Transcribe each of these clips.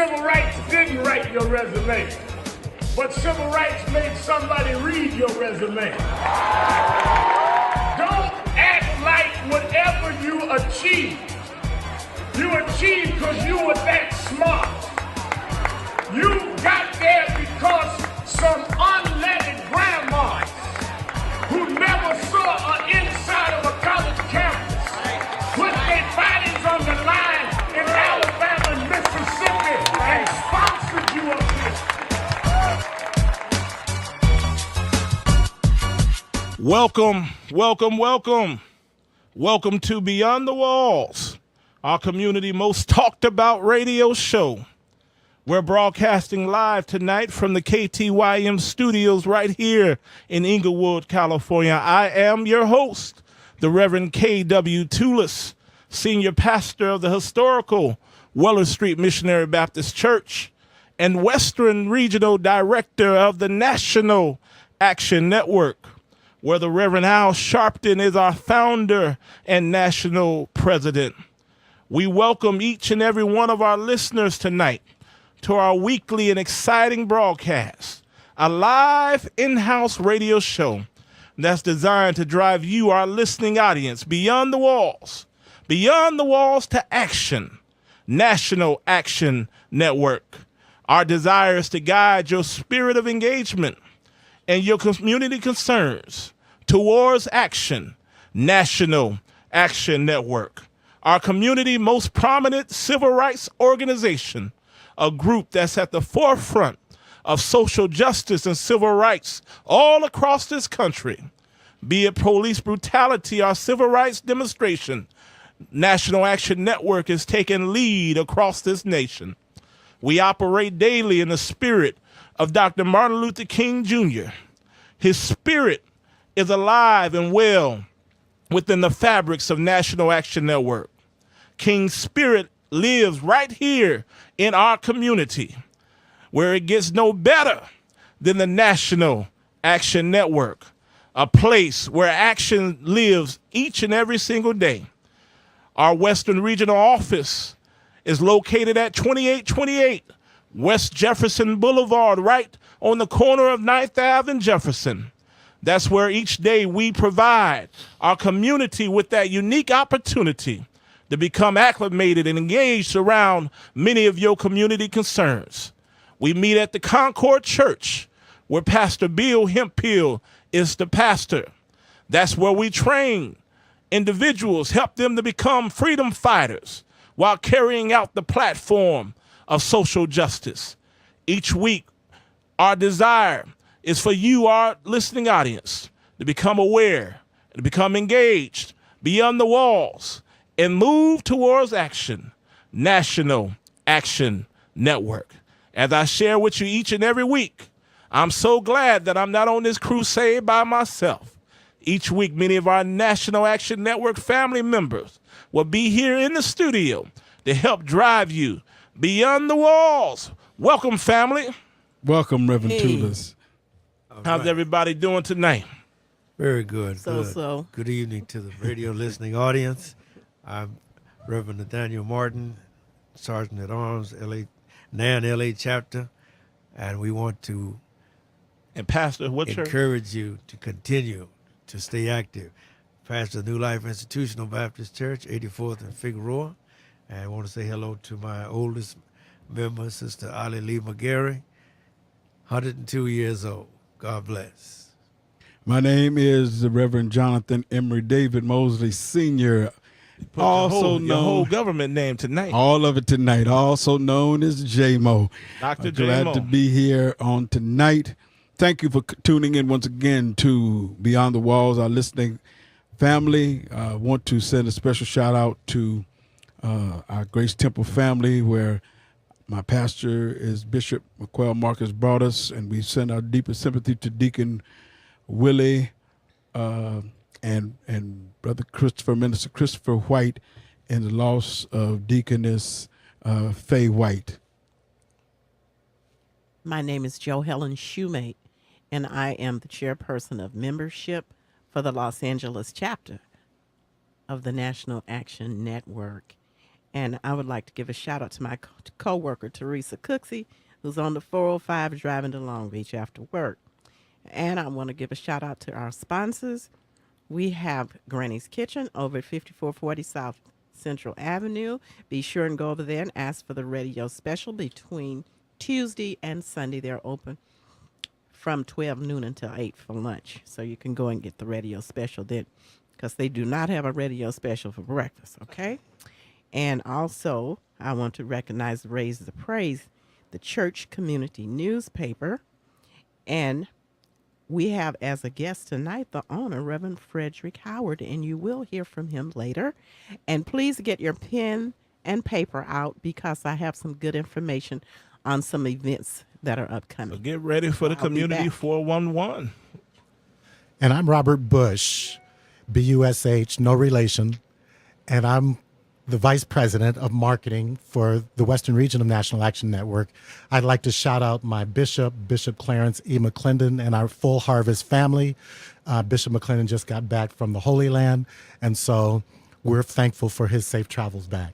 Civil rights didn't write your resume, but civil rights made somebody read your resume. Don't act like whatever you achieved because you were that smart. You got there because some unlettered grandmas who never saw an inside of a college campus put their bodies on the line in Alabama and Mississippi and sponsored you up here. Welcome, welcome, welcome. Welcome to Beyond the Walls, our community most talked about radio show. We're broadcasting live tonight from the KTYM studios right here in Inglewood, California. I am your host, the Reverend K.W. Toulis, Senior Pastor of the historical Weller Street Missionary Baptist Church and Western Regional Director of the National Action Network, where the Reverend Al Sharpton is our founder and national president. We welcome each and every one of our listeners tonight to our weekly and exciting broadcast, a live in-house radio show that's designed to drive you, our listening audience, beyond the walls to action. National Action Network. Our desire is to guide your spirit of engagement and your community concerns towards action. National Action Network. Our community most prominent civil rights organization, a group that's at the forefront of social justice and civil rights all across this country. Be it police brutality or civil rights demonstration, National Action Network is taking lead across this nation. We operate daily in the spirit of Dr. Martin Luther King Jr. His spirit is alive and well within the fabrics of National Action Network. King's spirit lives right here in our community, where it gets no better than the National Action Network, a place where action lives each and every single day. Our Western Regional Office is located at 2828 West Jefferson Boulevard, right on the corner of 9th Ave and Jefferson. That's where each day we provide our community with that unique opportunity to become acclimated and engaged around many of your community concerns. We meet at the Concord Church, where Pastor Bill Hemphill is the pastor. That's where we train individuals, help them to become freedom fighters while carrying out the platform of social justice. Each week, our desire is for you, our listening audience, to become aware, to become engaged beyond the walls, and move towards action. National Action Network. As I share with you each and every week, I'm so glad that I'm not on this crusade by myself. Each week, many of our National Action Network family members will be here in the studio to help drive you beyond the walls. Welcome, family. Welcome, Reverend Toulis. How's everybody doing tonight? Very good. So. Good evening to the radio listening audience. I'm Reverend Nathaniel Martin, Sergeant at Arms, LA chapter, and we want to Pastor, what's encourage you to continue to stay active. Pastor of New Life Institutional Baptist Church, 84th and Figueroa, and I want to say hello to my oldest member, Sister Ali Lee McGarry, 102 years old. God bless. My name is the Reverend Jonathan Emery David Mosley Sr., also known, your whole government name tonight. All of it tonight, also known as J-Mo. Dr. J-Mo. Glad to be here on tonight. Thank you for tuning in once again to Beyond the Walls, our listening family. I want to send a special shout out to our Grace Temple family, where my pastor is Bishop McQuell Marcus brought us, and we send our deepest sympathy to Deacon Willie and Brother Christopher, Minister Christopher White, and the loss of Deaconess Faye White. My name is Jo Helen Shoemate, and I am the chairperson of membership for the Los Angeles chapter of the National Action Network. And I would like to give a shout out to my co-worker, Teresa Cooksey, who's on the 405 driving to Long Beach after work. And I want to give a shout out to our sponsors. We have Granny's Kitchen over at 5440 South Central Avenue. Be sure and go over there and ask for the radio special between Tuesday and Sunday. They're open from 12 noon until 8 for lunch. So you can go and get the radio special then, because they do not have a radio special for breakfast, okay? And also, I want to recognize Raise the Praise, the church community newspaper. And we have as a guest tonight the owner, Reverend Frederick Howard, and you will hear from him later. And please get your pen and paper out, because I have some good information on some events that are upcoming. So get ready for the Community 411. And I'm Robert Bush, B-U-S-H, no relation, and I'm the Vice President of Marketing for the Western Region of National Action Network. I'd like to shout out my Bishop Clarence E. McClendon, and our Full Harvest family. Bishop McClendon just got back from the Holy Land, and so we're thankful for his safe travels back.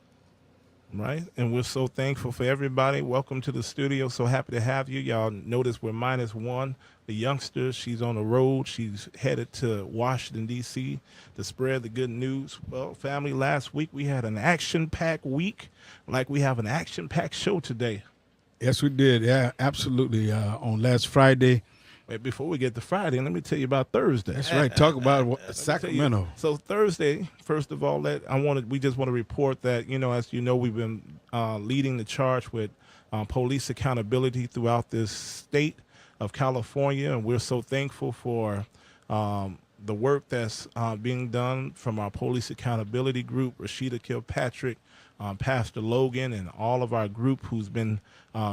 Right, and we're so thankful for everybody. Welcome to the studio. So happy to have you. Y'all notice we're -1. The youngster, she's on the road. She's headed to Washington, D.C. to spread the good news. Well, family, last week we had an action-packed week, like we have an action-packed show today. Yes, we did. Yeah, absolutely. On last Friday. Wait, before we get to Friday, let me tell you about Thursday. That's right. Talk about Sacramento. So Thursday, first of all, we just want to report that, as you know, we've been leading the charge with police accountability throughout this state of California, and we're so thankful for the work that's being done from our police accountability group, Rashida Kilpatrick, Pastor Logan, and all of our group who's been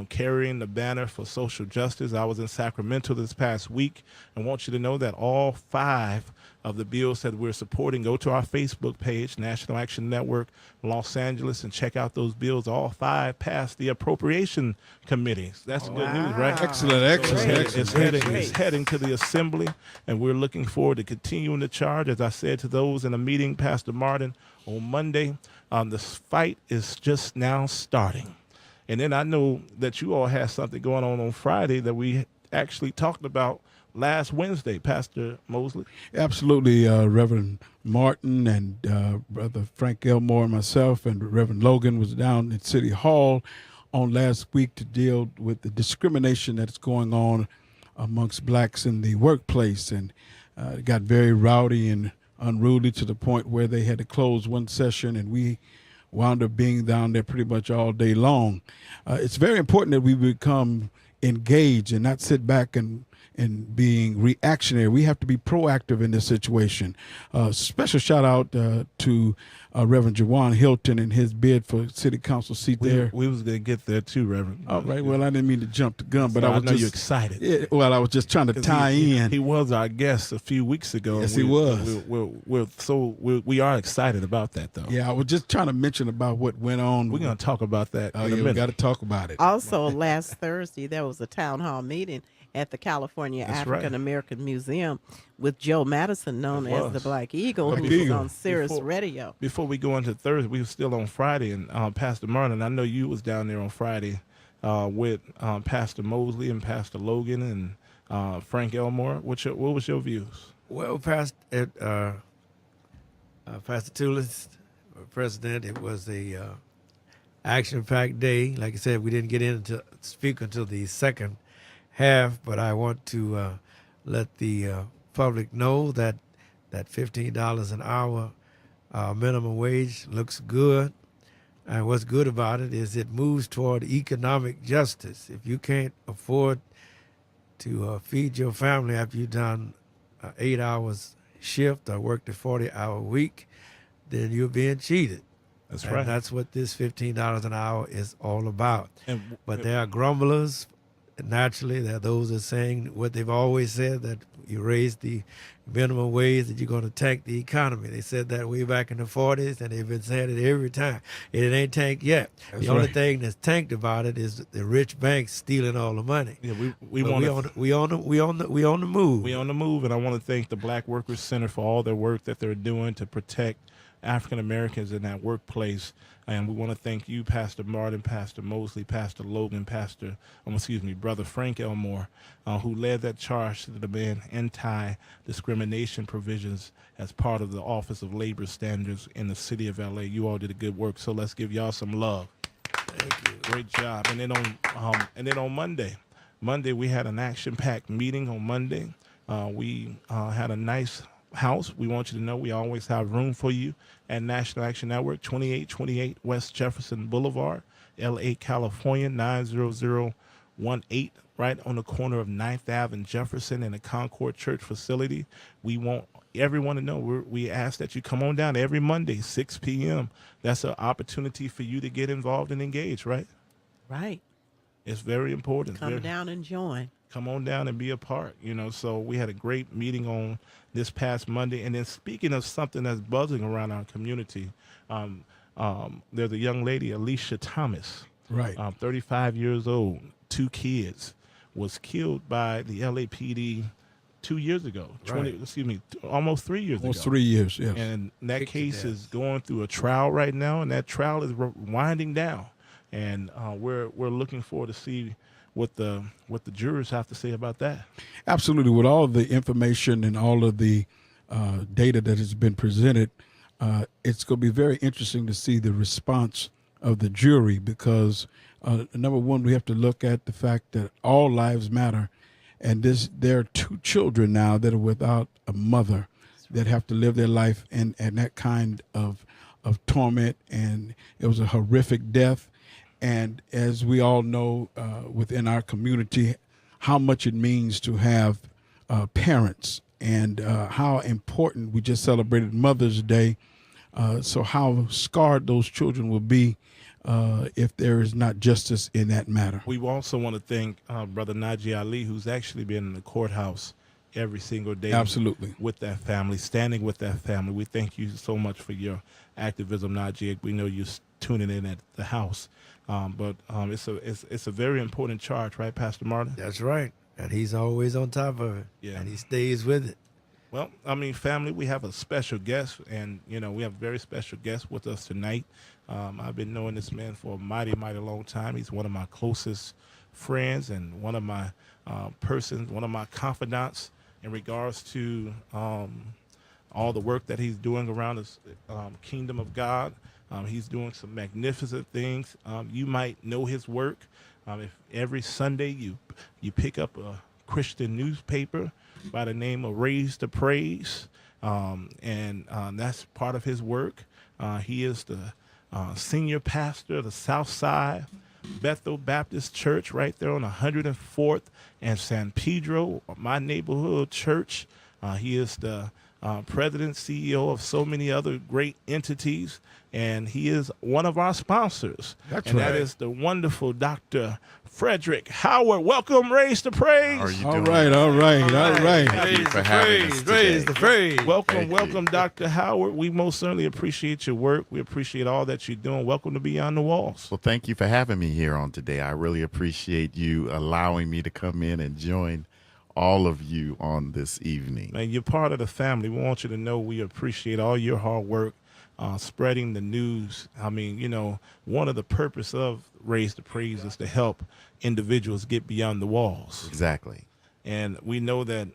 carrying the banner for social justice. I was in Sacramento this past week, and want you to know that all 5 of the bills that we're supporting, go to our Facebook page, National Action Network Los Angeles, and check out those bills. All 5 passed the appropriation committees. That's good news, right? Excellent. It's heading to the assembly, and we're looking forward to continuing the charge. As I said to those in a meeting, Pastor Martin, on Monday, the fight is just now starting. And then I know that you all had something going on Friday that we actually talked about last Wednesday, Pastor Mosley. Absolutely. Reverend Martin and Brother Frank Elmore and myself and Reverend Logan was down at City Hall on last week to deal with the discrimination that's going on amongst blacks in the workplace. And it got very rowdy and unruly to the point where they had to close one session, and we wound up being down there pretty much all day long. It's very important that we become engaged and not sit back and being reactionary. We have to be proactive in this situation. Special shout out to Reverend Jawan Hilton and his bid for city council seat there. We was going to get there too, Reverend. All right. Well, I didn't mean to jump the gun, but So I was know just you're excited. Yeah, well, I was just trying to tie in. He was our guest a few weeks ago. Yes, he was. We are excited about that, though. Yeah, I was just trying to mention about what went on. We're going to talk about that in a minute. We got to talk about it. Also, last Thursday, there was a town hall meeting at the California That's African American Museum with Joe Madison, known as the Black Eagle, Black who was Eagle. on Sirius Radio. Before we go into Thursday, we were still on Friday, and Pastor Martin, I know you was down there on Friday with Pastor Mosley and Pastor Logan and Frank Elmore. What was your views? Well, Pastor Tulis, President, it was a action-packed day. Like I said, we didn't get in to speak until the second half, but I want to let the public know that $15 an hour minimum wage looks good. And what's good about it is it moves toward economic justice. If you can't afford to feed your family after you've done 8 hours shift or worked a 40-hour week, then you're being cheated. That's and right. That's what this $15 an hour is all about. And, But there are grumblers. Naturally, there are those that are saying what they've always said, that you raise the minimum wage, that you're going to tank the economy. They said that way back in the 40s, and they've been saying it every time. And it ain't tanked yet. The only thing that's tanked about it is the rich banks stealing all the money. Yeah, we on the move. We on the move, and I want to thank the Black Workers Center for all their work that they're doing to protect African Americans in that workplace. And we want to thank you, Pastor Martin, Pastor Mosley, Pastor Logan, Brother Frank Elmore, who led that charge to demand anti-discrimination provisions as part of the Office of Labor Standards in the city of LA. You all did a good work, so let's give y'all some love. Thank you. Great job. And then on Monday we had an action-packed meeting on Monday. We had a nice house. We want you to know we always have room for you at National Action Network, 2828 West Jefferson Boulevard, LA, California, 90018, right on the corner of 9th Ave and Jefferson in the Concord Church facility. We want everyone to know we ask that you come on down every Monday, 6 p.m. That's an opportunity for you to get involved and engage, right? Right. It's very important. Come down and join. Come on down and be a part, So we had a great meeting on this past Monday. And then speaking of something that's buzzing around our community, there's a young lady, Alicia Thomas, Right. 35 years old, 2 kids, was killed by the LAPD 2 years ago. Almost 3 years ago. Almost 3 years, yes. And that case is going through a trial right now, and that trial is winding down. And we're looking forward to see what the jurors have to say about that. Absolutely. With all the information and all of the data that has been presented, it's going to be very interesting to see the response of the jury because, number one, we have to look at the fact that all lives matter. And there are 2 children now that are without a mother that have to live their life in that kind of torment. And it was a horrific death. And as we all know within our community, how much it means to have parents and how important we just celebrated Mother's Day. So how scarred those children will be if there is not justice in that matter. We also want to thank Brother Najee Ali, who's actually been in the courthouse every single day. Absolutely. With that family, standing with that family. We thank you so much for your activism, Najee. We know you're tuning in at the house. But it's a very important charge, right, Pastor Martin? That's right. And he's always on top of it. Yeah. And he stays with it. Well, family, we have a special guest, and, we have a very special guest with us tonight. I've been knowing this man for a mighty, mighty long time. He's one of my closest friends and one of my one of my confidants in regards to all the work that he's doing around the kingdom of God. He's doing some magnificent things. You might know his work. If every Sunday you pick up a Christian newspaper by the name of Raise the Praise, and that's part of his work. He is the senior pastor of the Southside Bethel Baptist Church right there on 104th and San Pedro, my neighborhood church. He is the president, CEO of so many other great entities, and he is one of our sponsors. That's and right. That is the wonderful Dr. Frederick Howard. Welcome, Raise the Praise. How are you All doing? right. Thank you for having us today. Raise the praise. Welcome, Thank you. Dr. Howard. We most certainly appreciate your work. We appreciate all that you're doing. Welcome to Beyond the Walls. Well, thank you for having me here on today. I really appreciate you allowing me to come in and join all of you on this evening. Man, you're part of the family. We want you to know we appreciate all your hard work, spreading the news. One of the purpose of Raise the Praise is to help individuals get beyond the walls. Exactly. And we know that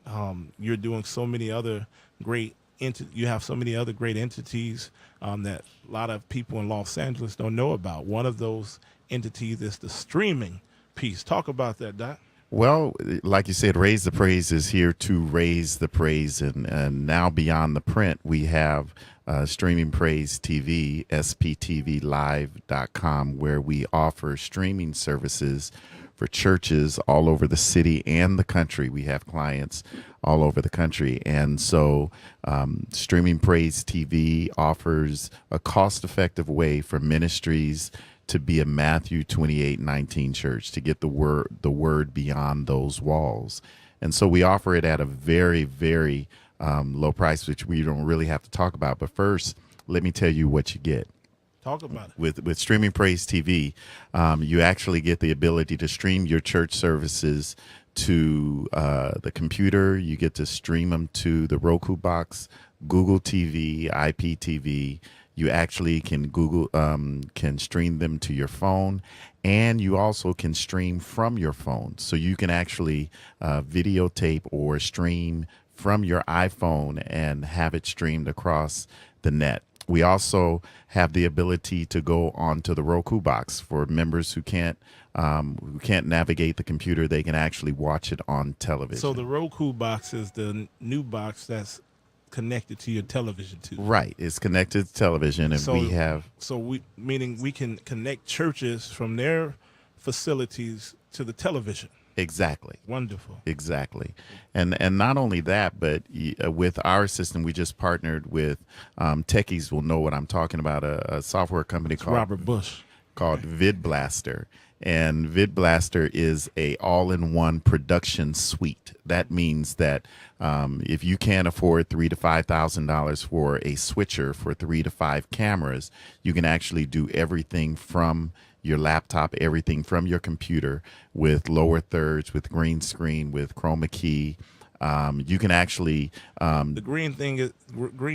you're doing so many other great you have so many other great entities that a lot of people in Los Angeles don't know about. One of those entities is the streaming piece. Talk about that, Doc. Well, like you said, Raise the Praise is here to raise the praise. And now beyond the print, we have Streaming Praise TV, sptvlive.com, where we offer streaming services for churches all over the city and the country. We have clients all over the country. And so Streaming Praise TV offers a cost-effective way for ministries to be a Matthew 28:19 church, to get the word beyond those walls. And so we offer it at a very, very low price, which we don't really have to talk about. But first, let me tell you what you get. Talk about it. With Streaming Praise TV, you actually get the ability to stream your church services to the computer. You get to stream them to the Roku box, Google TV, IPTV. You actually can stream them to your phone, and you also can stream from your phone. So you can actually videotape or stream from your iPhone and have it streamed across the net. We also have the ability to go onto the Roku box for members who can't navigate the computer. They can actually watch it on television. So the Roku box is the new box that's connected to your television too. Right, it's connected to television, and meaning we can connect churches from their facilities to the television. Exactly. Wonderful. Exactly. And not only that, but with our system, we just partnered with techies will know what I'm talking about, a software company called Robert Bush. Called VidBlaster. And VidBlaster is a all-in-one production suite. That means that if you can't afford $3,000 to $5,000 for a switcher for 3 to 5 cameras, you can actually do everything from your laptop, everything from your computer with lower thirds, with green screen, with chroma key. You can actually the green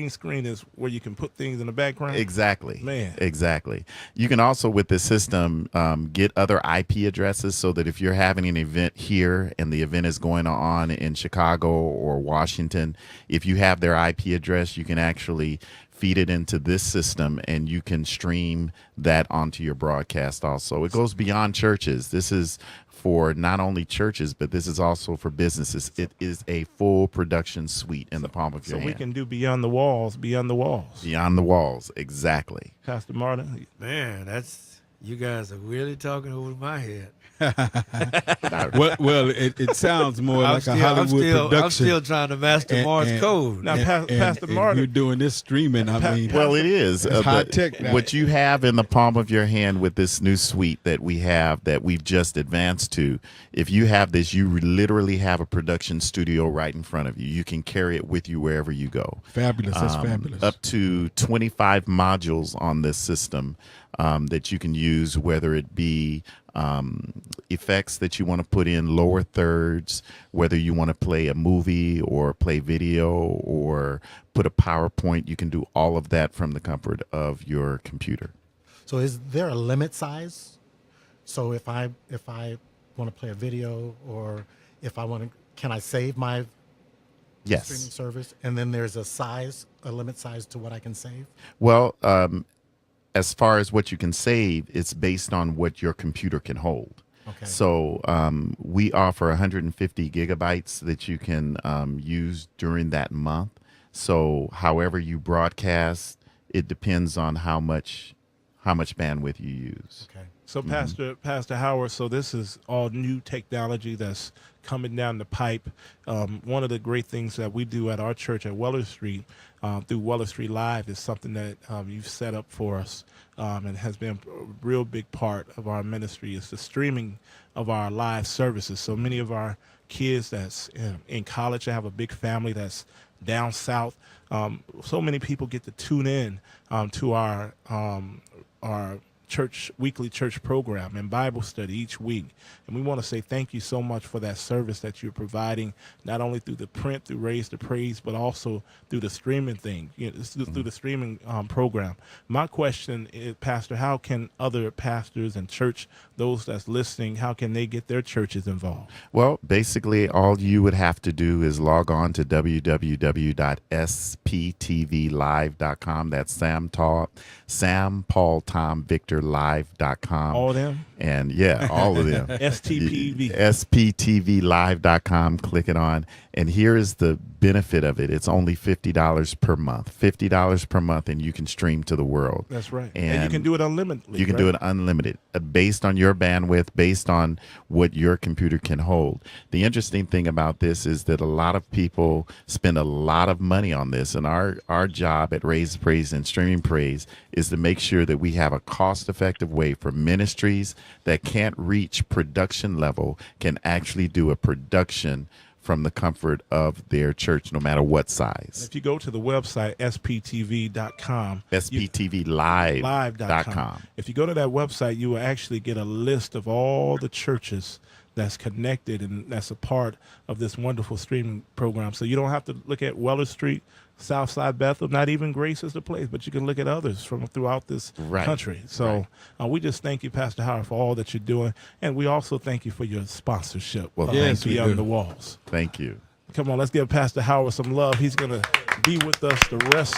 screen is where you can put things in the background. Exactly. Man. Exactly. You can also, with this system, get other IP addresses so that if you're having an event here and the event is going on in Chicago or Washington, if you have their IP address, you can actually feed it into this system and you can stream that onto your broadcast also. It goes beyond churches. This is for not only churches, but this is also for businesses. It is a full production suite in the palm of your hand. So we can do beyond the walls, beyond the walls. Beyond the walls, exactly. Pastor Martin. Man, you guys are really talking over my head. well, it sounds more like a Hollywood production. I'm still trying to master Morse code. Now, Pastor Martin, you're doing this streaming. I mean, well, it is high tech now. What you have in the palm of your hand with this new suite that we have, that we've just advanced to. If you have this, you literally have a production studio right in front of you. You can carry it with you wherever you go. Fabulous. That's fabulous. Up to 25 modules on this system that you can use, whether it be effects that you want to put in, lower thirds, whether you want to play a movie or play video or put a PowerPoint, you can do all of that from the comfort of your computer. So is there a limit size? So if I want to play a video, or if I want to, can I save my Yes. streaming service? And then there's a limit size to what I can save? Well, as far as what you can save, it's based on what your computer can hold. Okay. So we offer 150 gigabytes that you can use during that month. So however you broadcast, it depends on how much bandwidth you use. Okay. So Pastor Howard, so this is all new technology that's coming down the pipe. One of the great things that we do at our church at Weller Street, through Weller Street Live, is something that you've set up for us and has been a real big part of our ministry, is the streaming of our live services. So many of our kids that's in college, they have a big family that's down south. So many people get to tune in to our weekly church program and Bible study each week. And we want to say thank you so much for that service that you're providing, not only through the print, through Raise the Praise, but also through the streaming thing, through the streaming program. My question is, Pastor, how can other pastors and church, those that's listening, how can they get their churches involved? Well, basically, all you would have to do is log on to www.sptvlive.com. That's Sam Paul Tom Victor Live.com. All of them? And yeah, all of them. STPV. SPTVlive.com. Click it on. And here is the benefit of it. It's only $50 per month. $50 per month, and you can stream to the world. That's right. And you can do it unlimited. You can do it unlimited, based on your bandwidth, based on what your computer can hold. The interesting thing about this is that a lot of people spend a lot of money on this, and our job at Raise Praise and Streaming Praise is to make sure that we have a cost-effective way for ministries that can't reach production level can actually do a production from the comfort of their church, no matter what size. If you go to the website, sptv.com. sptvlive.com. If you go to that website, you will actually get a list of all the churches that's connected and that's a part of this wonderful streaming program. So you don't have to look at Weller Street, Southside Bethel, not even Grace is the place, but you can look at others from throughout this country. So we just thank you, Pastor Howard, for all that you're doing. And we also thank you for your sponsorship. Well, yes, thank you. Beyond the Walls. Thank you. Come on, let's give Pastor Howard some love. He's going to be with us the rest.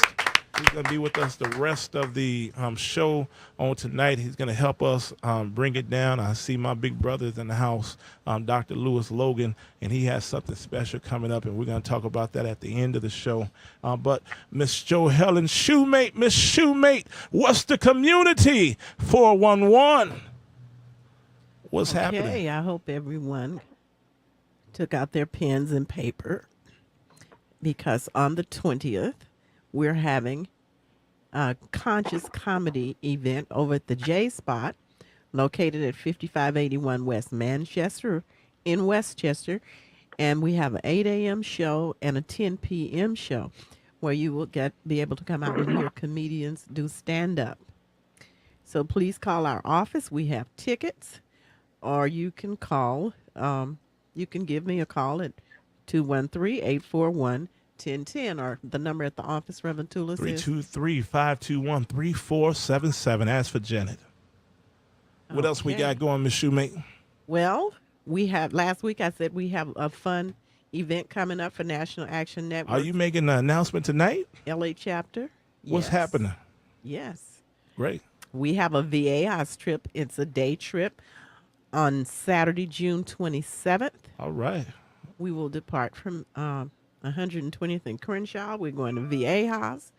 He's going to be with us the rest of the show on tonight. He's going to help us bring it down. I see my big brothers in the house, Dr. Lewis Logan, and he has something special coming up, and we're going to talk about that at the end of the show. But Miss Jo Helen Shoemate, Miss Shoemate, what's the community 411? What's happening? Okay, I hope everyone took out their pens and paper, because on the 20th, we're having a conscious comedy event over at the J Spot, located at 5581 West Manchester in Westchester. And we have an 8 a.m. show and a 10 p.m. show where you will be able to come out and hear comedians do stand-up. So please call our office. We have tickets, or you can call, you can give me a call at 213-841-1010, or the number at the office, Reverend Tulis, is 323-521-3477. As for Janet. What else we got going, Miss Shoemate? Well, we had last week I said we have a fun event coming up for National Action Network. Are you making an announcement tonight? LA chapter. What's Yes. happening? Yes. Great. We have a VA House trip. It's a day trip on Saturday, June 27th. All right. We will depart from 120th and Crenshaw. We're going to VA House,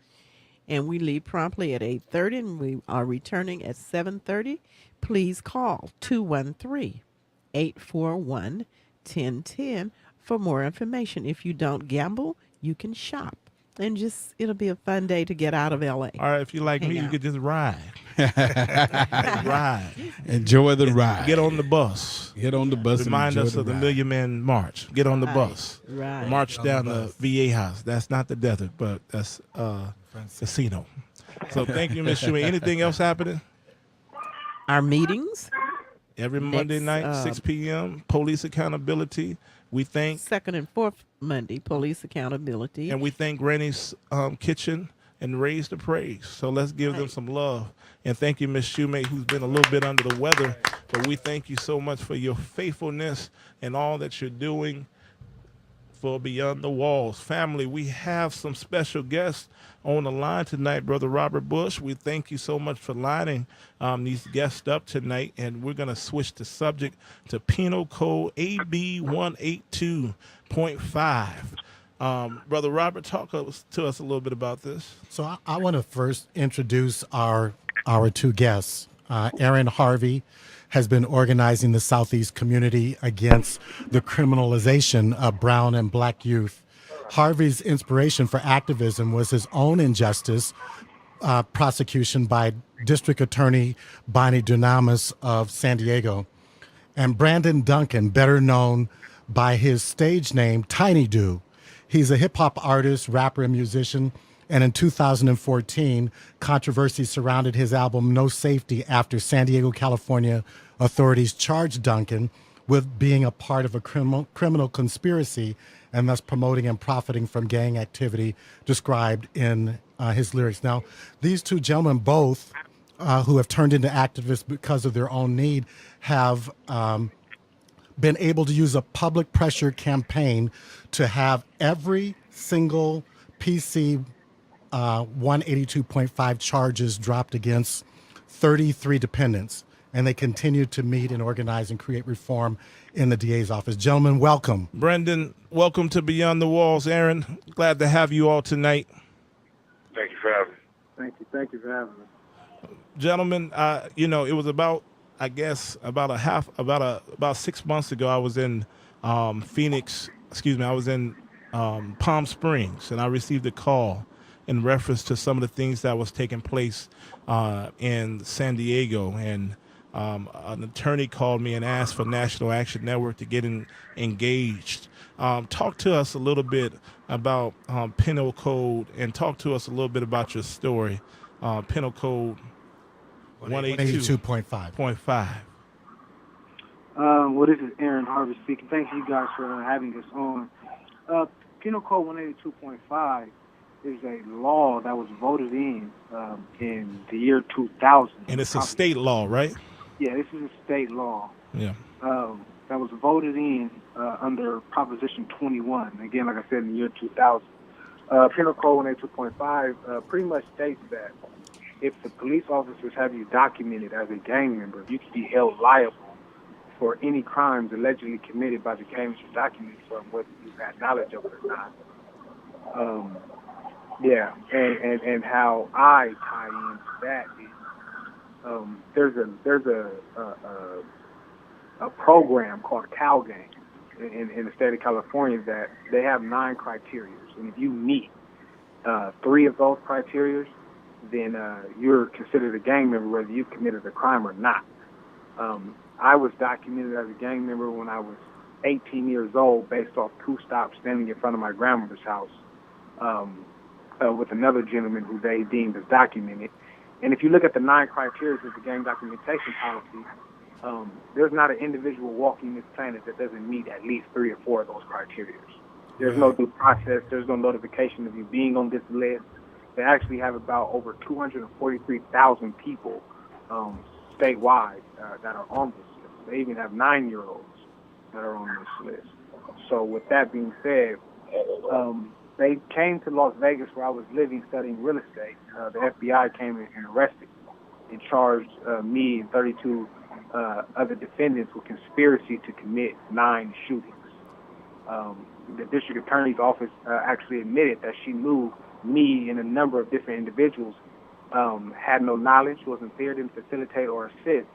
and we leave promptly at 8:30, and we are returning at 7:30. Please call 213-841-1010 for more information. If you don't gamble, you can shop. And it'll be a fun day to get out of LA. All right. If you like Hang me, you out. could just ride. Ride. Enjoy the ride. Get on the bus. Get on the bus. Remind and us enjoy of the ride. Million Man March. Get on the Right. bus. Right. March down the VA House. That's not the desert, but that's casino. So thank you, Miss Shoemate. Anything else happening? Our meetings, Every Monday night, 6 p.m., police accountability. We thank, second and fourth Monday, police accountability. and we thank Granny's Kitchen and Raise the Praise. So let's give them Right. some love. And thank you, Miss Shoemate, who's been a little bit under the weather. But we thank you so much for your faithfulness and all that you're doing for Beyond the Walls. Family, we have some special guests on the line tonight, Brother Robert Bush. We thank you so much for lining these guests up tonight, and we're going to switch the subject to Penal Code AB 182.5. Brother Robert, talk to us a little bit about this. So I want to first introduce our two guests. Aaron Harvey has been organizing the Southeast community against the criminalization of brown and black youth. Harvey's inspiration for activism was his own injustice prosecution by District Attorney Bonnie Dunamis of San Diego. And Brandon Duncan, better known by his stage name, Tiny Do. He's a hip-hop artist, rapper, and musician. And in 2014, controversy surrounded his album No Safety after San Diego, California authorities charged Duncan with being a part of a criminal conspiracy and thus promoting and profiting from gang activity described in his lyrics. Now, these two gentlemen both, who have turned into activists because of their own need, have been able to use a public pressure campaign to have every single PC 182.5 charges dropped against 33 dependents. And they continue to meet and organize and create reform in the DA's office. Gentlemen, welcome. Brendan, welcome to Beyond the Walls. Aaron, glad to have you all tonight. Thank you for having me. Thank you for having me. Gentlemen, it was about 6 months ago, I was in I was in Palm Springs, and I received a call in reference to some of the things that was taking place in San Diego. And an attorney called me and asked for National Action Network to get engaged. Talk to us a little bit about Penal Code, and talk to us a little bit about your story. Penal Code 182.5. 182.5. Well, this is Aaron Harvey speaking. Thank you guys for having us on. Penal Code 182.5 is a law that was voted in the year 2000. And it's a state law, right? Yeah, this is a state law. Yeah. That was voted in under Proposition 21. Again, like I said, in the year 2000. Penal Code 182.5 pretty much states that if the police officers have you documented as a gang member, you can be held liable for any crimes allegedly committed by the gangs you're documented from, whether you've had knowledge of it or not. And how I tie into that is there's a program called CalGang in the state of California that they have 9 criteria, and if you meet 3 of those criteria, then you're considered a gang member whether you committed a crime or not. I was documented as a gang member when I was 18 years old based off 2 stops standing in front of my grandmother's house with another gentleman who they deemed as documented. And if you look at the 9 criteria of the gang documentation policy, there's not an individual walking this planet that doesn't meet at least 3 or 4 of those criteria. There's no due process. There's no notification of you being on this list. They actually have about over 243,000 people statewide that are on this list. They even have 9-year-olds that are on this list. So with that being said, they came to Las Vegas where I was living studying real estate. The FBI came and arrested and charged me and 32 other defendants with conspiracy to commit 9 shootings. The district attorney's office actually admitted that she knew me and a number of different individuals had no knowledge, wasn't there to facilitate or assist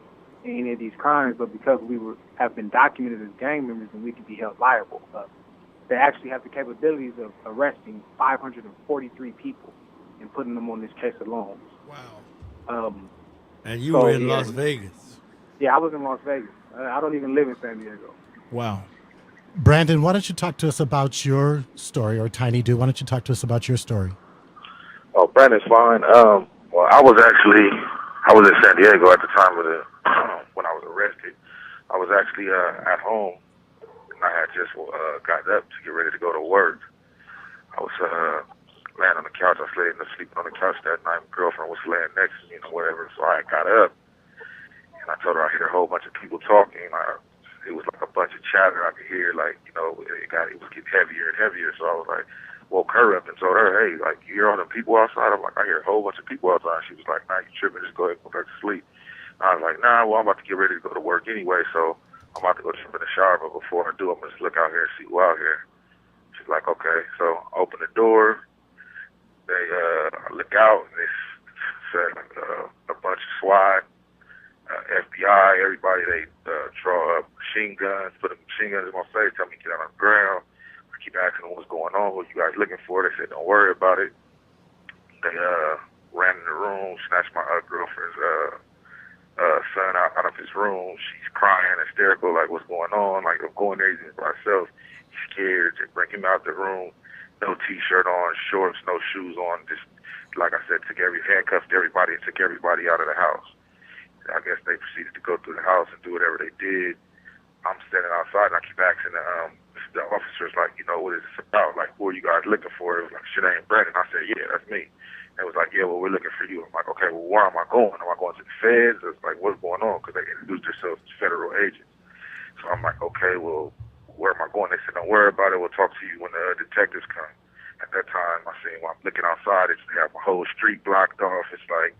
in any of these crimes, but because we have been documented as gang members and we could be held liable. They actually have the capabilities of arresting 543 people and putting them on this case alone. Wow. And you were in Las Vegas. Yeah, I was in Las Vegas. I don't even live in San Diego. Wow. Brandon, why don't you talk to us about your story, or Tiny Do, why don't you talk to us about your story? Oh, Brandon's fine. Well, I was in San Diego at the time of when I was arrested. I was actually at home, and I had just got up to get ready to go to work. I was laying on the couch. I was sleeping on the couch that night. My girlfriend was laying next to me, whatever. So I got up, and I told her I heard a whole bunch of people talking. It was like a bunch of chatter I could hear, it was getting heavier and heavier. So I was like, woke her up and told her, hey, you hear all them people outside? I'm like, I hear a whole bunch of people outside. She was like, nah, you tripping, just go ahead and go back to sleep. And I was like, nah, well, I'm about to get ready to go to work anyway, so I'm about to go jump in the shower, but before I do, I'm going to just look out here and see who out here. She's like, okay. So I open the door, I look out, and they said a bunch of SWAT, FBI, everybody, they draw up machine guns, put machine guns in my face, tell me to get on the ground. I keep asking them what's going on, what you guys looking for. They said, don't worry about it. They ran in the room, snatched my girlfriend's son out of his room. She's crying, hysterical, like what's going on? Like I'm going there by myself. He's scared. They bring him out the room, no T-shirt on, shorts, no shoes on. Just like I said, handcuffed everybody and took everybody out of the house. I guess they proceeded to go through the house and do whatever they did. I'm standing outside and I keep asking the officers, what is this about? Like, who are you guys looking for? It was like, shit, ain't Brandon. I said, yeah, that's me. They was like, yeah, well, we're looking for you. I'm like, okay, well, where am I going? Am I going to the feds? It's like, what's going on? Because they introduced themselves as federal agents. So I'm like, okay, well, where am I going? They said, don't worry about it. We'll talk to you when the detectives come. At that time, I seen when I'm looking outside, they have a whole street blocked off. It's like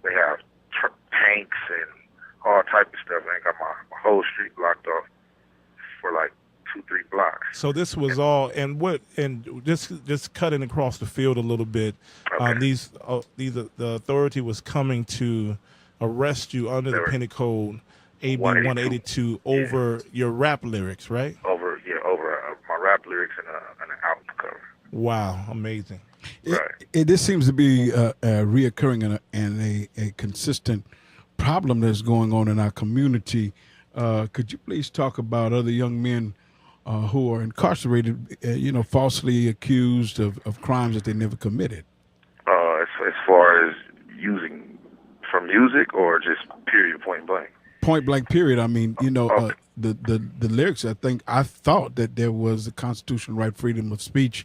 they have tanks and all type of stuff. I got my whole street blocked off for like 2-3 blocks. So this was all, and just cutting across the field a little bit. Okay. The authority was coming to arrest you under the Penal Code AB 182 over your rap lyrics, right? Over my rap lyrics and an album cover. Wow, amazing. This seems to be a reoccurring and a consistent problem that's going on in our community. Could you please talk about other young men who are incarcerated, falsely accused of crimes that they never committed? As far as using for music or just period, point blank? Point blank, period. I mean, Okay. the lyrics, I thought that there was a constitutional right, freedom of speech,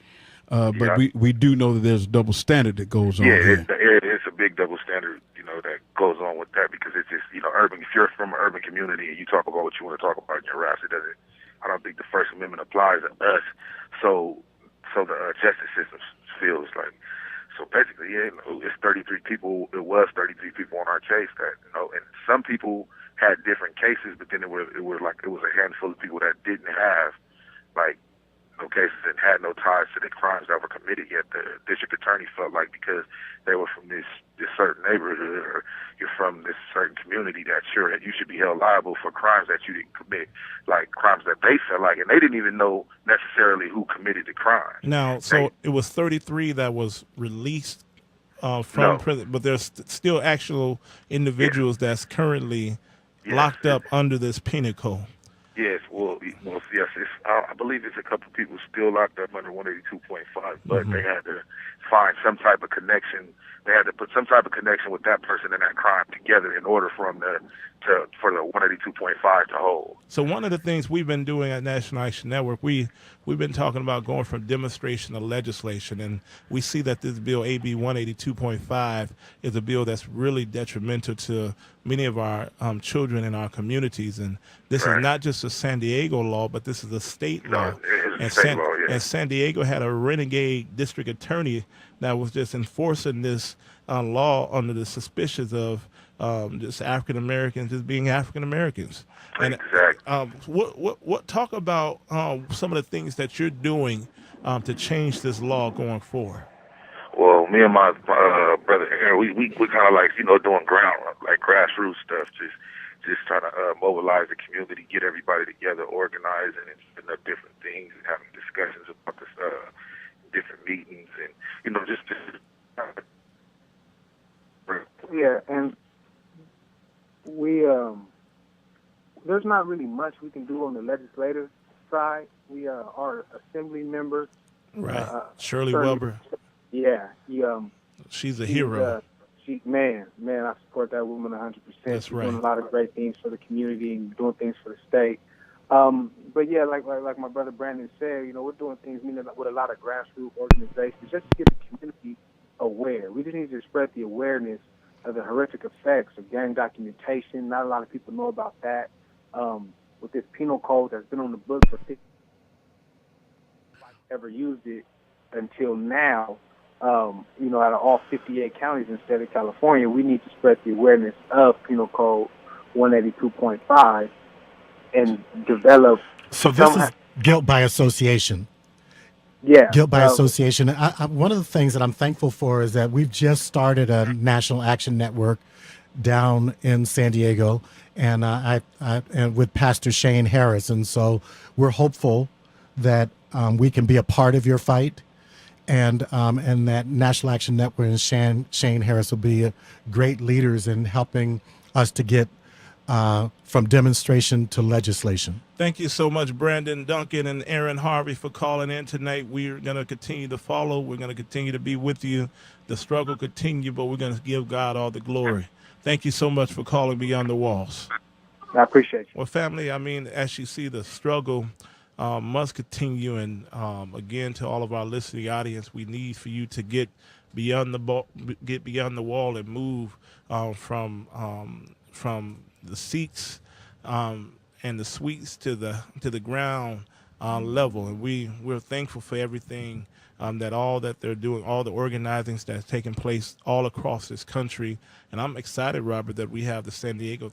but we do know that there's a double standard that goes on here. It's a big double standard, that goes on with that, because it's just, urban. If you're from an urban community and you talk about what you want to talk about in your raps, I don't think the First Amendment applies to us. So the justice system feels like. So basically, it's 33 people. It was 33 people on our case that, and some people had different cases, but then it was a handful of people that didn't have, like, no cases and had no ties to the crimes that were committed yet. The district attorney felt like because they were from this certain neighborhood, or you're from this certain community, that you should be held liable for crimes that you didn't commit, like crimes that they felt like, and they didn't even know necessarily who committed the crime. Now, so it was 33 that was released from prison, but there's still actual individuals that's currently locked up under this penal code. Yes, yes. I believe it's a couple of people still locked up under 182.5, but they had to find some type of connection. They had to put some type of connection with that person and that crime together in order for them for the 182.5 to hold. So one of the things we've been doing at National Action Network, we've been talking about going from demonstration to legislation, and we see that this bill, AB 182.5, is a bill that's really detrimental to many of our children in our communities. And this is not just a San Diego law, but this is a state law. It's a state law, and San Diego had a renegade district attorney that was just enforcing this law under the suspicions of just African Americans just being African Americans. And what talk about some of the things that you're doing to change this law going forward? Well, me and my brother Aaron, we kind of like doing grassroots stuff, just trying to mobilize the community, get everybody together, organize, and setting up different things and having discussions about this, different meetings, and just and we there's not really much we can do on the legislative side. We are assembly members. Right, Shirley Wilbur. Yeah, she's a hero. Man, I support that woman 100%. That's right. She's doing a lot of great things for the community and doing things for the state. But yeah, like my brother Brandon said, we're doing things with a lot of grassroots organizations just to get the community aware. We just need to spread the awareness of the horrific effects of gang documentation. Not a lot of people know about that. With this penal code that's been on the books for 50 years, ever used it until now. Out of all 58 counties in the state of California, we need to spread the awareness of Penal Code 182.5 and develop. So this is guilt by association. Yeah. Guilt by association. One of the things that I'm thankful for is that we've just started a National Action Network down in San Diego, and and with Pastor Shane Harris, and so we're hopeful that we can be a part of your fight. And that National Action Network and Shane Harris will be great leaders in helping us to get from demonstration to legislation. Thank you so much, Brandon Duncan and Aaron Harvey, for calling in tonight. We're going to continue to follow. We're going to continue to be with you. The struggle continue, but we're going to give God all the glory. Thank you so much for calling Beyond the Walls. I appreciate you. Well, family, as you see, the struggle must continue, and again, to all of our listening audience, we need for you to get beyond the wall and move from the seats and the suites to the ground level. And we're thankful for everything that they're doing, all the organizing that's taking place all across this country. And I'm excited, Robert, that we have the San Diego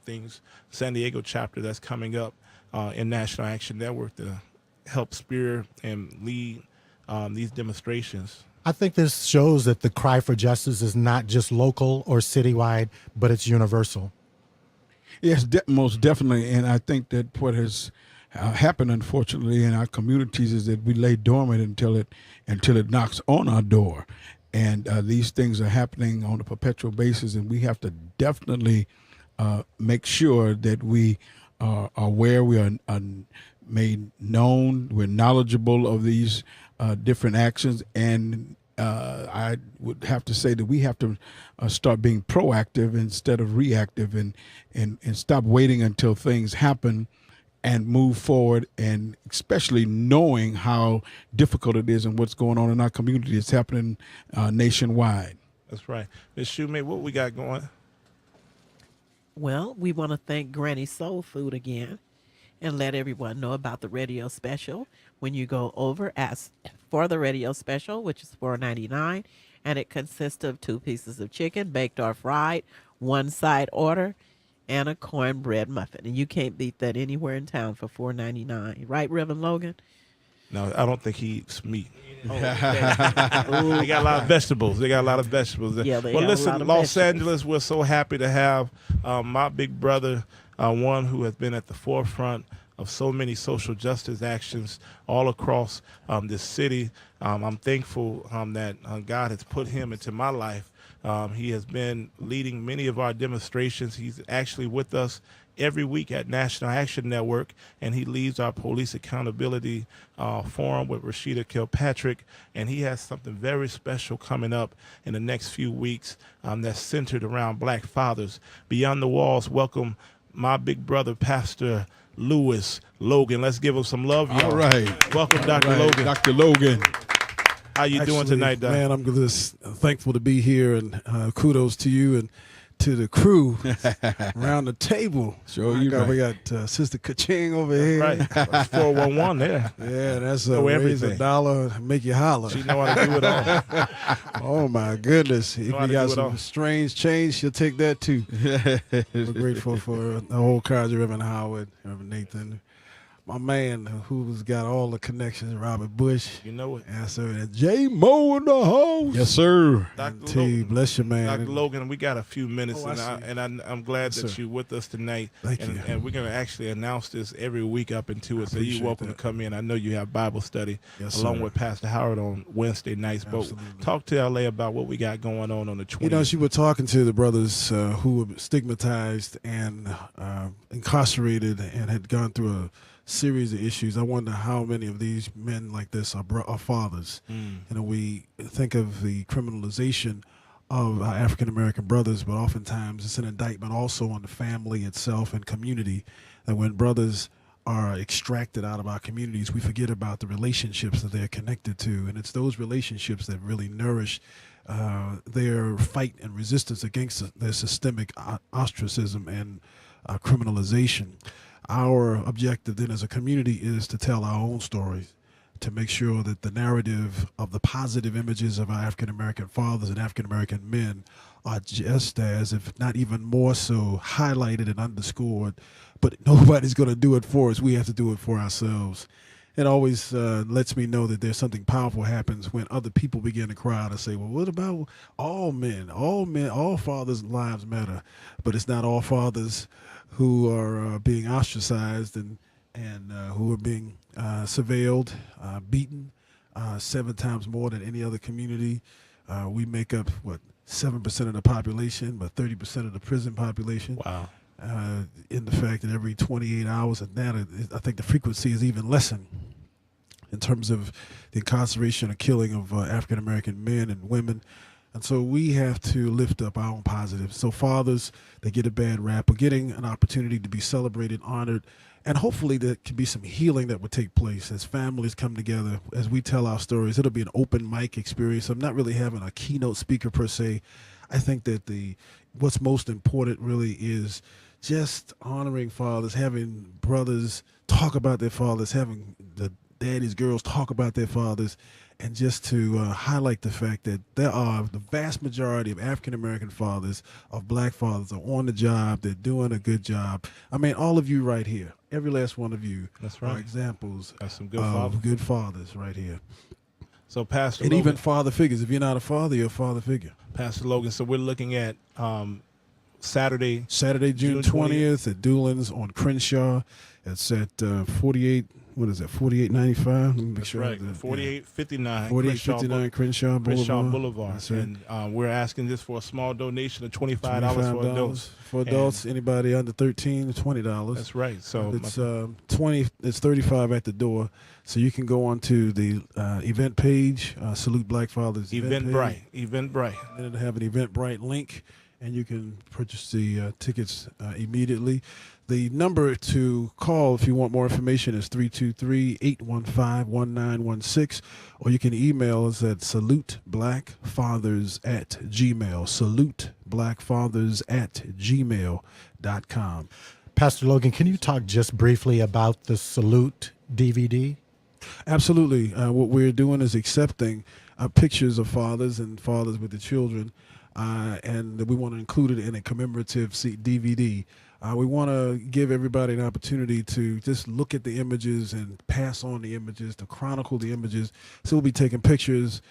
chapter that's coming up in National Action Network to help spear and lead these demonstrations. I think this shows that the cry for justice is not just local or citywide, but it's universal. Yes, most definitely. And I think that what has happened, unfortunately, in our communities is that we lay dormant until it knocks on our door. And these things are happening on a perpetual basis, and we have to definitely make sure that we are aware, we are made known, we're knowledgeable of these different actions, and I would have to say that we have to start being proactive instead of reactive, and stop waiting until things happen and move forward, and especially knowing how difficult it is and what's going on in our community. It's happening nationwide. That's right. Ms. Shoemate, what we got going? Well, we want to thank Granny Soul Food again and let everyone know about the radio special. When you go over, ask for the radio special, which is $4.99, and it consists of 2 pieces of chicken, baked or fried, 1 side order, and a cornbread muffin. And you can't beat that anywhere in town for $4.99. Right, Reverend Logan? No, I don't think he eats meat. Oh, okay. They got a lot of vegetables. Yeah, they well, have a listen, lot of Los vegetables. Angeles, we're so happy to have my big brother, one who has been at the forefront of so many social justice actions all across this city. I'm thankful that God has put him into my life. He has been leading many of our demonstrations. He's actually with us every week at National Action Network, and he leads our police accountability forum with Rashida Kilpatrick, and he has something very special coming up in the next few weeks that's centered around Black fathers. Beyond the Walls, welcome my big brother, Pastor Lewis Logan. Let's give him some love, y'all. All right. Welcome, Dr. Right, Logan. Dr. Logan. How you doing tonight, Doc? Man, I'm just thankful to be here, and kudos to you and to the crew around the table. Sure, We got Sister Kaching over here. Right. 411 there. Yeah, that's Know raise everything. $1, make you holler. She know how to do it all. Oh my goodness! If Know how you to got do it all. some strange change, she'll take that too. We're grateful for the whole crowd, Reverend Howard, Reverend Nathan, my man who's got all the connections, Robert Bush. You know it. Yes, sir. And J Mo in the house. Yes, sir. Dr. T, Logan. bless you, man. Dr. Logan, we got a few minutes, Oh, I see. I'm glad Yes, that sir. you're with us tonight. Thank and, you. And we're going to actually announce this every week up into it, so appreciate you're welcome that. to come in. I know you have Bible study Yes, along sir. with Pastor Howard on Wednesday nights. But Absolutely. talk to LA about what we got going on the 20th. You know, she was talking to the brothers who were stigmatized and incarcerated and had gone through a series of issues. I wonder how many of these men like this are fathers. You know, we think of the criminalization of our African American brothers, but oftentimes it's an indictment also on the family itself and community. That when brothers are extracted out of our communities, we forget about the relationships that they're connected to, and it's those relationships that really nourish their fight and resistance against their systemic ostracism and criminalization. Our objective then as a community is to tell our own stories, to make sure that the narrative of the positive images of our African American fathers and African American men are just as, if not even more so, highlighted and underscored. But nobody's going to do it for us. We have to do it for ourselves. It always lets me know that there's something powerful happens when other people begin to cry out and say, well, what about all men, all fathers' lives matter. But it's not all fathers who are being ostracized and who are being surveilled, beaten 7 times more than any other community. We make up, 7% of the population, but 30% of the prison population. Wow. In the fact that every 28 hours of that, I think the frequency is even lessened in terms of the incarceration or killing of African American men and women. And so we have to lift up our own positives. So fathers, they get a bad rap, are getting an opportunity to be celebrated, honored, and hopefully there can be some healing that would take place as families come together, as we tell our stories. It'll be an open mic experience. I'm not really having a keynote speaker per se. I think that what's most important really is just honoring fathers, having brothers talk about their fathers, having the daddy's girls talk about their fathers, and just to highlight the fact that there are the vast majority of African-American fathers, of black fathers, are on the job. They're doing a good job. I mean, all of you right here, every last one of you That's right. are examples That's some good of fathers. good fathers right here. So Pastor And Logan, even father figures. If you're not a father, you're a father figure. Pastor Logan, so we're looking at Saturday, June 20th at Doolin's on Crenshaw. It's at 48. What is that? 4895. Let me make That's sure. right, that- 4859 4859 Crenshaw Boulevard. Crenshaw Boulevard. That's right. And we're asking just for a small donation of $25 for adults. For adults, anybody under 13, $20. That's right. So It's 20. It's 35 at the door. So you can go onto the event page, Salute Black Fathers. Eventbrite. And it'll have an Eventbrite link, and you can purchase the tickets immediately. The number to call if you want more information is 323-815-1916, or you can email us at saluteblackfathers@gmail.com. saluteblackfathers@gmail.com. Pastor Logan, can you talk just briefly about the Salute DVD? Absolutely. What we're doing is accepting pictures of fathers and fathers with the children, and we want to include it in a commemorative DVD. We want to give everybody an opportunity to just look at the images and pass on the images, to chronicle the images. So we'll be taking pictures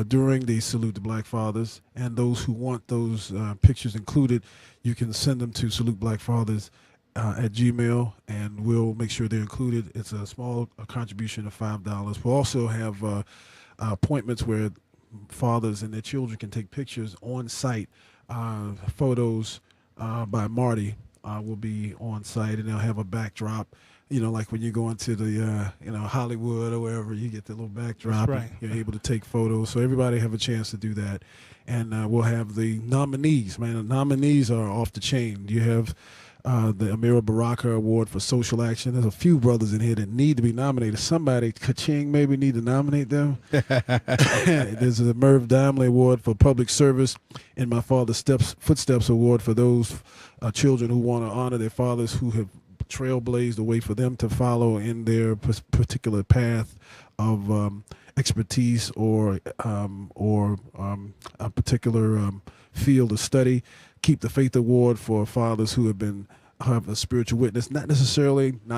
during the Salute the Black Fathers, and those who want those pictures included, you can send them to saluteblackfathers at Gmail, and we'll make sure they're included. It's a small contribution of $5. We'll also have appointments where fathers and their children can take pictures on site. Photos by Marty will be on site, and they'll have a backdrop. You know, like when you go into the Hollywood or wherever, you get the little backdrop. That's right. And you're able to take photos, so everybody have a chance to do that. And we'll have the nominees. Man, the nominees are off the chain. You have the Amira Baraka Award for Social Action. There's a few brothers in here that need to be nominated. Somebody, ka-ching, maybe need to nominate them. There's the Merv Dimley Award for Public Service, and My Father's Footsteps Award for those children who want to honor their fathers who have trailblazed the way for them to follow in their particular path of expertise or a particular field of study. Keep the Faith Award for fathers who have a spiritual witness, not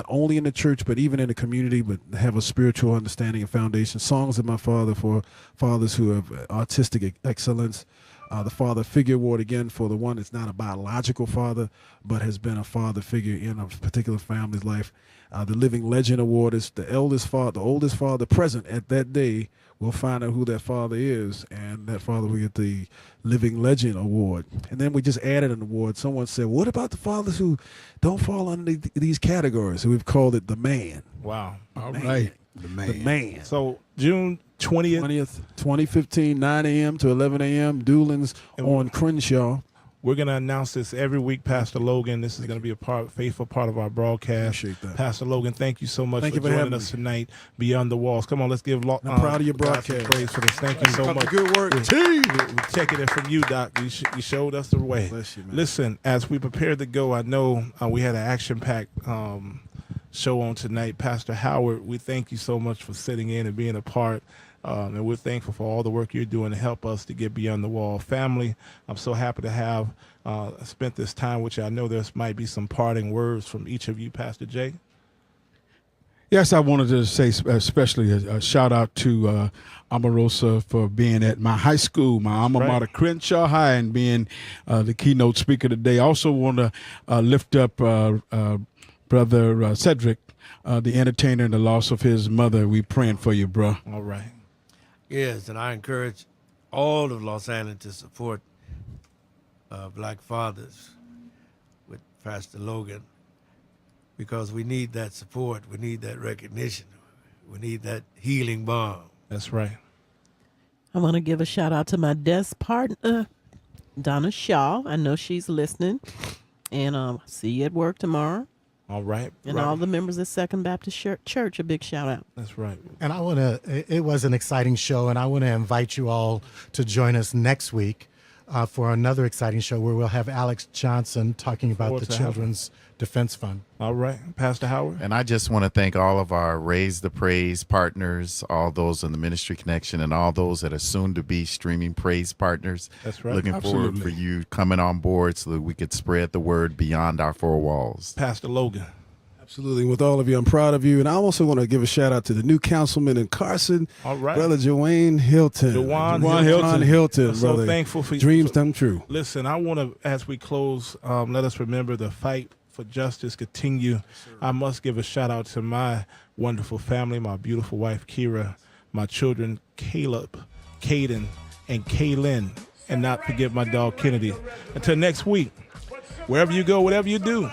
only in the church, but even in the community, but have a spiritual understanding and foundation. Songs of My Father for fathers who have artistic excellence. The Father Figure Award, again, for the one that's not a biological father, but has been a father figure in a particular family's life. The Living Legend Award is the oldest father present at that day. We'll find out who that father is, and that father will get the Living Legend Award. And then we just added an award. Someone said, what about the fathers who don't fall under these categories? So we've called it the Man. Wow. All right. The Man. The Man. So June 20th, 2015, 9 a.m. to 11 a.m., Doolin's on Crenshaw. we're going to announce this every week, Pastor Logan. This is going to be a faithful part of our broadcast. Appreciate that. Pastor Logan, thank you so much Thank for you for joining having us me. tonight. Beyond the Walls. Come on, let's give I'm proud of your God some broadcast. praise for this. Thank you so Keep up much. the good work. We're taking it from you, Doc. You showed us the way. Bless you, man. Listen, as we prepare to go, I know we had an action-packed show on tonight. Pastor Howard, we thank you so much for sitting in and being a part. And we're thankful for all the work you're doing to help us to get beyond the wall. Family, I'm so happy to have spent this time with you. I know there might be some parting words from each of you, Pastor Jay. Yes, I wanted to say especially a shout out to Omarosa for being at my high school, my alma mater, Crenshaw High, and being the keynote speaker today. I also want to lift up Brother Cedric, the entertainer, and the loss of his mother. We praying for you, bro. All right. Yes, and I encourage all of Los Angeles to support Black Fathers with Pastor Logan, because we need that support. We need that recognition. We need that healing balm. That's right. I want to give a shout out to my desk partner, Donna Shaw. I know she's listening. And see you at work tomorrow. All right. And all the members of Second Baptist Church, a big shout out. That's right. And it was an exciting show, and I want to invite you all to join us next week for another exciting show where we'll have Alex Johnson talking about the Children's Defense Fund. All right. Pastor Howard. And I just want to thank all of our Raise the Praise partners, all those in the Ministry Connection, and all those that are soon to be streaming praise partners. That's right. Looking forward for you coming on board so that we could spread the word beyond our four walls. Pastor Logan. Absolutely. With all of you, I'm proud of you. And I also want to give a shout out to the new councilman in Carson, All right. Brother Joanne Hilton. Jawan Hilton, I'm so brother. thankful for you. Dreams come true. Listen, I want to, as we close, let us remember the fight for justice continue. I must give a shout out to my wonderful family, my beautiful wife, Kira, my children, Caleb, Caden, and Kaylin, and not forget my dog, Kennedy. Until next week, wherever you go, whatever you do,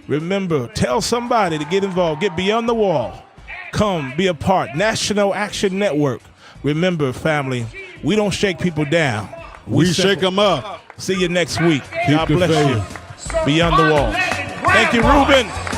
remember, tell somebody to get involved. Get beyond the wall. Come be a part. National Action Network. Remember, family, we don't shake people down. We shake them up. See you next week. Keep God the bless faith. you. Beyond the Walls. Thank you, Ruben.